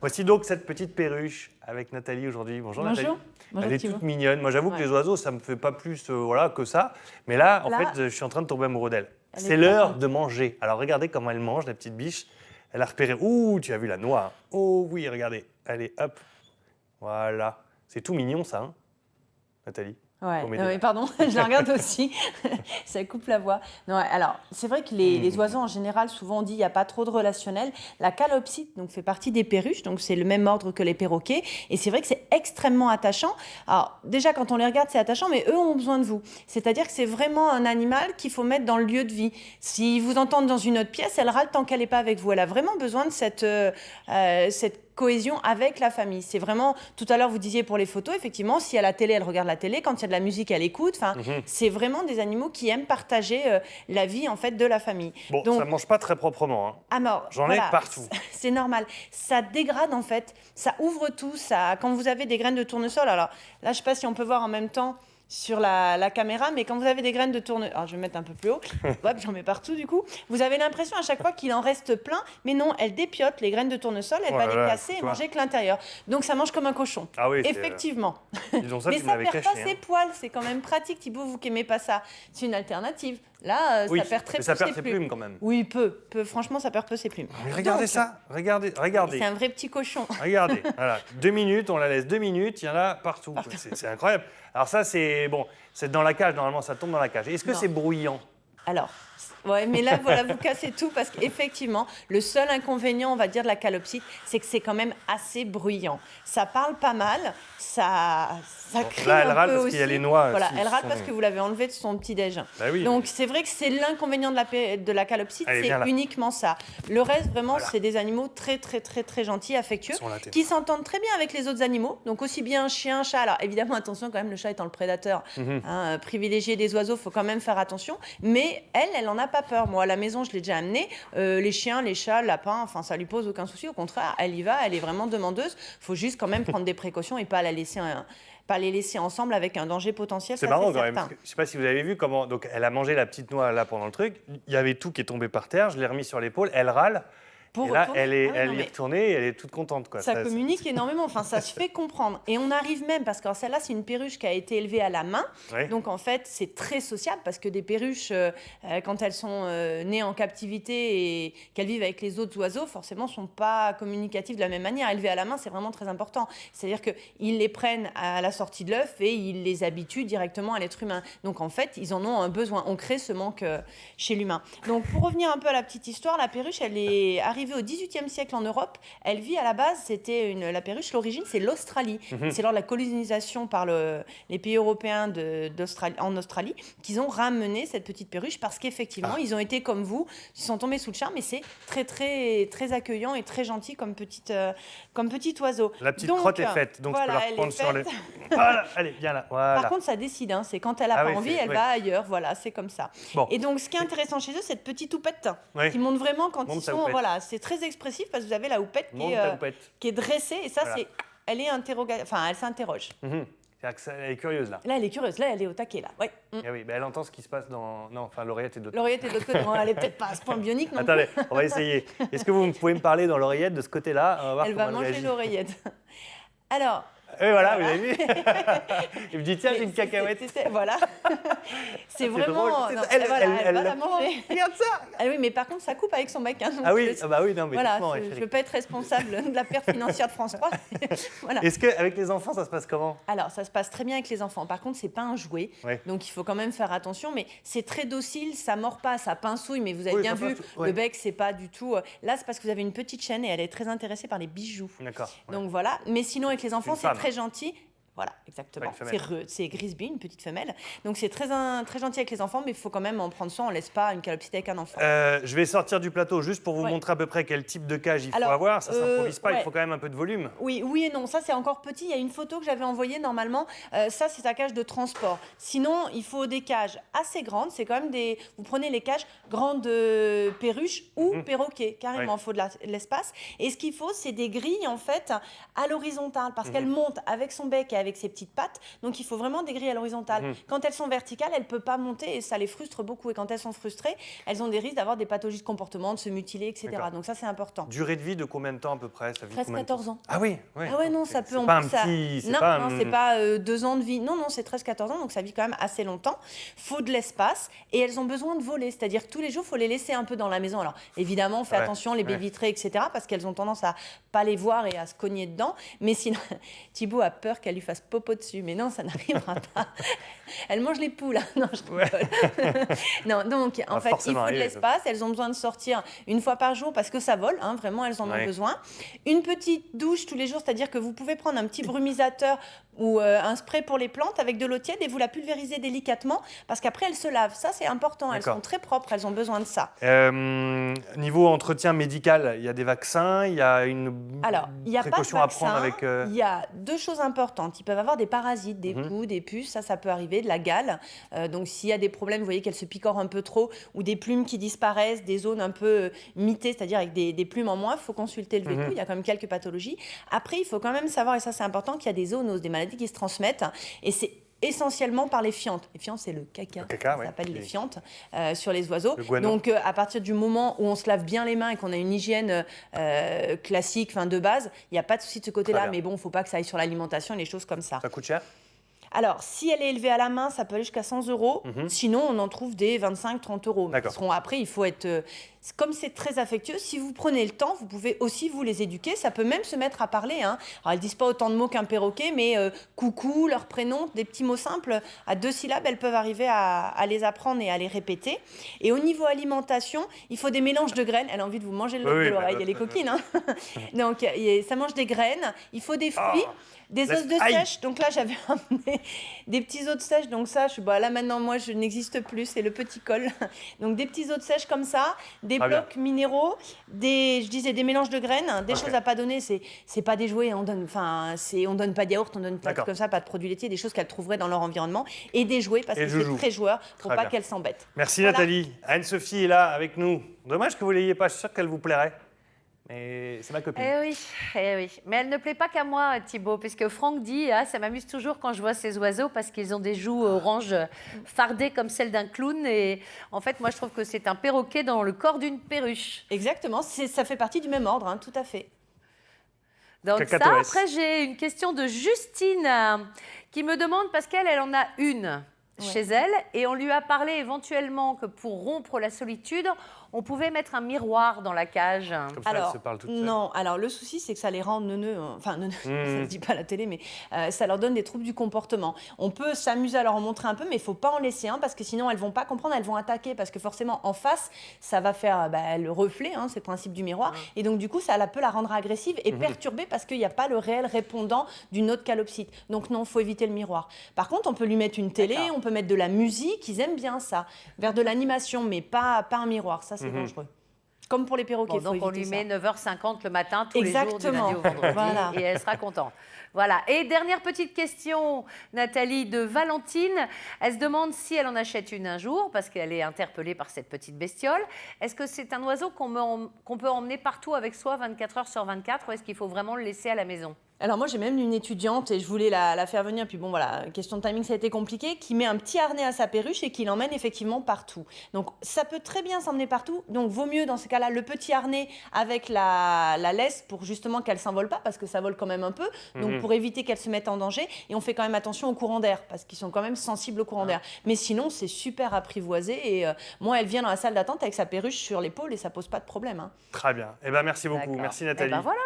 Voici donc cette petite perruche avec Nathalie aujourd'hui. Bonjour Nathalie. Bonjour, Elle est Thibaut. toute mignonne. Moi j'avoue que les oiseaux, ça me fait pas plus voilà, que ça. Mais là, en fait, je suis en train de tomber amoureux d'elle. Elle C'est est l'heure contente. de manger. Alors regardez comment elle mange, la petite biche. Elle a repéré. Ouh, tu as vu la noix. Hein. Oh oui, regardez. Allez, hop. Voilà. C'est tout mignon ça, hein, Nathalie. Ouais, Faut m'aider, oui, là. pardon, je la regarde aussi. Ça coupe la voix. Non, alors, c'est vrai que les oiseaux, en général, souvent on dit qu'il n'y a pas trop de relationnel. La calopsite donc, fait partie des perruches, donc c'est le même ordre que les perroquets. Et c'est vrai que c'est extrêmement attachant. Alors, déjà, quand on les regarde, c'est attachant, mais eux ont besoin de vous. C'est-à-dire que c'est vraiment un animal qu'il faut mettre dans le lieu de vie. S'ils vous entendent dans une autre pièce, elle râle tant qu'elle n'est pas avec vous. Elle a vraiment besoin de cette cohésion avec la famille. C'est vraiment, tout à l'heure vous disiez pour les photos, effectivement, si à la télé, elle regarde la télé, quand il y a de la musique, elle écoute. Enfin, c'est vraiment des animaux qui aiment partager la vie en fait de la famille. Bon, Donc, ça mange pas très proprement. Hein. alors, J'en voilà, ai partout. C'est normal. Ça dégrade en fait, ça ouvre tout. Ça, quand vous avez des graines de tournesol, alors là, je sais pas si on peut voir en même temps sur la caméra, mais quand vous avez des graines de tournesol, alors je vais mettre un peu plus haut, hop, j'en mets partout du coup, vous avez l'impression à chaque fois qu'il en reste plein, mais non, elle dépiote les graines de tournesol, elle Oh va là les là, casser et quoi. manger que l'intérieur. Donc ça mange comme un cochon. Ah oui, c'est, Effectivement. disons ça, Mais tu ça m'avais perd caché. pas ses poils, c'est quand même pratique, Thibaut, vous qui aimez pas ça. C'est une alternative. Là, Oui, ça perd très mais ça peu perd ses ses plumes. plumes quand même. Oui, peu. Franchement, ça perd peu ses plumes. Mais regardez Donc, ça, regardez. C'est un vrai petit cochon. Regardez, voilà, 2 minutes, on la laisse 2 minutes, il y en a partout. quoi. C'est incroyable. Alors ça, c'est bon, c'est dans la cage, normalement, ça tombe dans la cage. Est-ce que Non. c'est bruyant? Alors, ouais, mais là, voilà, vous cassez tout parce qu'effectivement, le seul inconvénient, on va dire, de la calopsite, c'est que c'est quand même assez bruyant. Ça parle pas mal, ça crie là, elle un râle peu parce aussi. qu'il y a les noix, Voilà, s'ils elle râle sont- parce que vous l'avez enlevé de son petit-déj. Bah oui. Donc, c'est vrai que c'est l'inconvénient de la calopsite, Allez, c'est viens là. uniquement ça. Le reste, vraiment, Voilà. c'est des animaux très, très, très, très gentils, affectueux, Ils sont là, tes qui s'entendent très bien avec les autres animaux. Donc, aussi bien chien, chat. Alors, évidemment, attention quand même, le chat étant le prédateur privilégié des oiseaux, il faut quand même faire attention. Mais elle en a pas peur. Moi, à la maison, je l'ai déjà amenée. Les chiens, les chats, le lapin, enfin, ça lui pose aucun souci. Au contraire, elle y va, elle est vraiment demandeuse. Il faut juste quand même prendre des précautions et pas les laisser ensemble avec un danger potentiel. C'est ça, marrant c'est quand même. certain. Parce que, je sais pas si vous avez vu comment. Donc, elle a mangé la petite noix là pendant le truc. Il y avait tout qui est tombé par terre. Je l'ai remis sur l'épaule. Elle râle. Pour et là, retourner. elle est, Ah oui, elle non, y est mais retournée. Et elle est toute contente, quoi. ça communique énormément, enfin ça se fait comprendre. Et on arrive même, parce que celle-là c'est une perruche qui a été élevée à la main, Ouais. donc en fait c'est très sociable, parce que des perruches, quand elles sont nées en captivité et qu'elles vivent avec les autres oiseaux, forcément ne sont pas communicatives de la même manière. Élevées à la main, c'est vraiment très important. C'est-à-dire qu'ils les prennent à la sortie de l'œuf et ils les habituent directement à l'être humain. Donc en fait, ils en ont un besoin. On crée ce manque chez l'humain. Donc pour revenir un peu à la petite histoire, la perruche, elle est arrivée au XVIIIe siècle en Europe. Elle vit à la base, la perruche, l'origine, c'est l'Australie. C'est lors de la colonisation par les pays européens en Australie qu'ils ont ramené cette petite perruche parce qu'effectivement, ils ont été comme vous, ils sont tombés sous le charme et c'est très, très, très accueillant et très gentil comme petit oiseau. La petite Donc, crotte est faite. Donc, voilà, je peux la elle reprendre est sur le. faite. Voilà, allez, viens là. Voilà. Par contre, ça décide, hein, c'est quand elle n'a Ah pas oui, envie, c'est- elle oui. va ailleurs, voilà, c'est comme ça. Bon. Et donc, ce qui est intéressant chez eux, c'est cette petite houppette Oui. qui montre vraiment quand Montre ils ta sont, houppette. voilà, c'est très expressif parce que vous avez la houppette Monte ta houppette. qui est dressée et ça, Voilà. elle est enfin, elle s'interroge. C'est-à-dire que elle est curieuse là. Là, elle est curieuse, là, elle est au taquet, là. Ouais. Eh oui, ben elle entend ce qui se passe dans. Non, enfin, l'oreillette est de l'autre. L'oreillette est de l'autre côté. Bon, elle est peut-être pas à ce point bionique non plus. Attendez, on va essayer. Est-ce que vous pouvez me parler dans l'oreillette de ce côté-là? On va voir Elle comment va manger réagit. l'oreillette. Alors, Et voilà, vous avez vu. Il me dit tiens, j'ai une mais cacahuète. voilà. C'est vraiment. drôle. non, Elle elle va la prend. manger. Regarde ça. Ah oui, mais par contre, ça coupe avec son bec. Hein, donc Ah oui, bah oui, non, mais voilà, doucement, je ne chérie. veux pas être responsable de la perte financière de France 3. Voilà. Est-ce qu'avec les enfants, ça se passe comment? Alors, ça se passe très bien avec les enfants. Par contre, c'est pas un jouet, Ouais. donc il faut quand même faire attention. Mais c'est très docile, ça mord pas, ça pincouille. Mais vous avez Oui, bien ça vu, passe, ouais. le bec, c'est pas du tout. Là, c'est parce que vous avez une petite chaîne et elle est très intéressée par les bijoux. D'accord. ouais. Donc voilà. Mais sinon, avec les enfants, Une c'est femme. très gentil. Voilà, exactement. Pas une femelle. C'est Grisby, une petite femelle. Donc c'est très gentil avec les enfants, mais il faut quand même en prendre soin. On laisse pas une calopsite avec un enfant. Je vais sortir du plateau juste pour vous Ouais. montrer à peu près quel type de cage il faut Alors, avoir. Ça s'improvise pas, il ouais. faut quand même un peu de volume. Oui, oui et non. Ça, c'est encore petit. Il y a une photo que j'avais envoyée normalement. Ça, c'est ta cage de transport. Sinon, il faut des cages assez grandes. C'est quand même des. Vous prenez les cages grandes perruches ou perroquets. Carrément, Ouais. il faut de l'espace. Et ce qu'il faut, c'est des grilles, en fait, à l'horizontale. Parce qu'elle monte avec son bec et avec ses petites pattes. Donc, il faut vraiment des grilles à l'horizontale. Quand elles sont verticales, elles ne peuvent pas monter et ça les frustre beaucoup. Et quand elles sont frustrées, elles ont des risques d'avoir des pathologies de comportement, de se mutiler, etc. Donc, ça, c'est important. Durée de vie de combien de temps à peu près? Ça vit 13-14 ans. Ah oui, ouais. Ah ouais, non, ça peut... C'est pas un petit... Non, c'est pas 2 ans de vie. Non, c'est 13-14 ans, donc ça vit quand même assez longtemps. Faut de l'espace et elles ont besoin de voler. C'est-à-dire que tous les jours, il faut les laisser un peu dans la maison. Alors, évidemment, on fait attention, les baies vitrées, etc., parce qu'elles ont tendance à pas les voir et à se cogner dedans. Mais sinon, Thibaut a peur qu'elle lui fasse popo dessus. Mais non, ça n'arrivera pas. Elle mange les poules. Non, je rigole. Non, donc, en fait, il faut de l'espace. Elles ont besoin de sortir une fois par jour parce que ça vole. Hein, vraiment, elles en ont besoin. Une petite douche tous les jours, c'est-à-dire que vous pouvez prendre un petit brumisateur ou un spray pour les plantes avec de l'eau tiède et vous la pulvérisez délicatement parce qu'après, elles se lavent. Ça, c'est important. Elles sont très propres. Elles ont besoin de ça. Niveau entretien médical, il y a des vaccins, il y a une précaution à prendre avec... Il y a 2 choses importantes. Ils peuvent avoir des parasites, des poux, des puces, ça peut arriver, de la gale. Donc, s'il y a des problèmes, vous voyez qu'elles se picorent un peu trop ou des plumes qui disparaissent, des zones un peu mitées, c'est-à-dire avec des plumes en moins, il faut consulter le véto. Il y a quand même quelques pathologies. Après, il faut quand même savoir, et ça c'est important, qu'il y a des zoonoses, des maladies qui se transmettent. Et c'est essentiellement par les fientes. Les fientes, c'est le caca. Ça s'appelle les fientes sur les oiseaux. Donc, à partir du moment où on se lave bien les mains et qu'on a une hygiène classique, de base, il n'y a pas de souci de ce côté-là. Mais bon, il ne faut pas que ça aille sur l'alimentation et les choses comme ça. Ça coûte cher? Alors, si elle est élevée à la main, ça peut aller jusqu'à 100 €. Sinon, on en trouve des 25-30 €. Après, il faut être... Comme c'est très affectueux, si vous prenez le temps, vous pouvez aussi vous les éduquer. Ça peut même se mettre à parler. Hein. Alors, elles ne disent pas autant de mots qu'un perroquet, mais coucou, leur prénom, des petits mots simples, à 2 syllabes, elles peuvent arriver à les apprendre et à les répéter. Et au niveau alimentation, il faut des mélanges de graines. Elle a envie de vous manger le lobe de l'oreille. Elle est coquine. Hein. Donc, ça mange des graines. Il faut des fruits. Des os de sèche, donc là j'avais ramené des petits os de sèche, donc ça, là maintenant moi je n'existe plus, c'est le petit col. Donc des petits os de sèche comme ça, des blocs minéraux, des mélanges de graines, des choses à pas donner, c'est pas des jouets, on donne pas de yaourt, on donne pas comme ça, pas de produits laitiers, des choses qu'elles trouveraient dans leur environnement, et des jouets parce que c'est très joueur, pour pas qu'elles s'embêtent. Merci Nathalie. Anne-Sophie est là avec nous. Dommage que vous l'ayez pas, je suis sûr qu'elle vous plairait. Mais c'est ma copine. Eh oui. Mais elle ne plaît pas qu'à moi, Thibaut, puisque Franck dit ça m'amuse toujours quand je vois ces oiseaux parce qu'ils ont des joues orange fardées comme celles d'un clown. Et en fait, moi, je trouve que c'est un perroquet dans le corps d'une perruche. Exactement, ça fait partie du même ordre, hein, tout à fait. Donc après, j'ai une question de Justine qui me demande, parce qu'elle en a une chez elle, et on lui a parlé éventuellement que pour rompre la solitude, on pouvait mettre un miroir dans la cage. Comme ça, elle se parle toute seule. Non, alors le souci, c'est que ça les rend neuneux. Enfin, neuneux, ça ne se dit pas à la télé, mais ça leur donne des troubles du comportement. On peut s'amuser à leur en montrer un peu, mais il ne faut pas en laisser un, parce que sinon, elles ne vont pas comprendre, elles vont attaquer, parce que forcément, en face, ça va faire le reflet, hein, c'est le principe du miroir, et donc du coup, ça peut la rendre agressive et perturbée, parce qu'il n'y a pas le réel répondant d'une autre calopsite. Donc non, il faut éviter le miroir. Par contre, on peut lui mettre une télé, on peut mettre de la musique, ils aiment bien ça, vers de l'animation, mais pas un miroir, ça c'est dangereux. Comme pour les perroquets. Donc on lui met 9h50 le matin tous les jours du lundi au vendredi et elle sera contente. Voilà. Et dernière petite question, Nathalie, de Valentine. Elle se demande si elle en achète une un jour parce qu'elle est interpellée par cette petite bestiole. Est-ce que c'est un oiseau qu'on peut emmener partout avec soi 24 heures sur 24 ou est-ce qu'il faut vraiment le laisser à la maison ? Alors moi j'ai même une étudiante et je voulais la faire venir, puis bon voilà, question de timing ça a été compliqué, qui met un petit harnais à sa perruche et qui l'emmène effectivement partout. Donc ça peut très bien s'emmener partout, donc vaut mieux dans ce cas-là le petit harnais avec la laisse pour justement qu'elle ne s'envole pas parce que ça vole quand même un peu, donc pour éviter qu'elle se mette en danger, et on fait quand même attention au courant d'air parce qu'ils sont quand même sensibles au courant d'air. Mais sinon c'est super apprivoisé et moi elle vient dans la salle d'attente avec sa perruche sur l'épaule et ça pose pas de problème. Hein. Très bien, eh ben, merci beaucoup, merci Nathalie. Eh ben, voilà.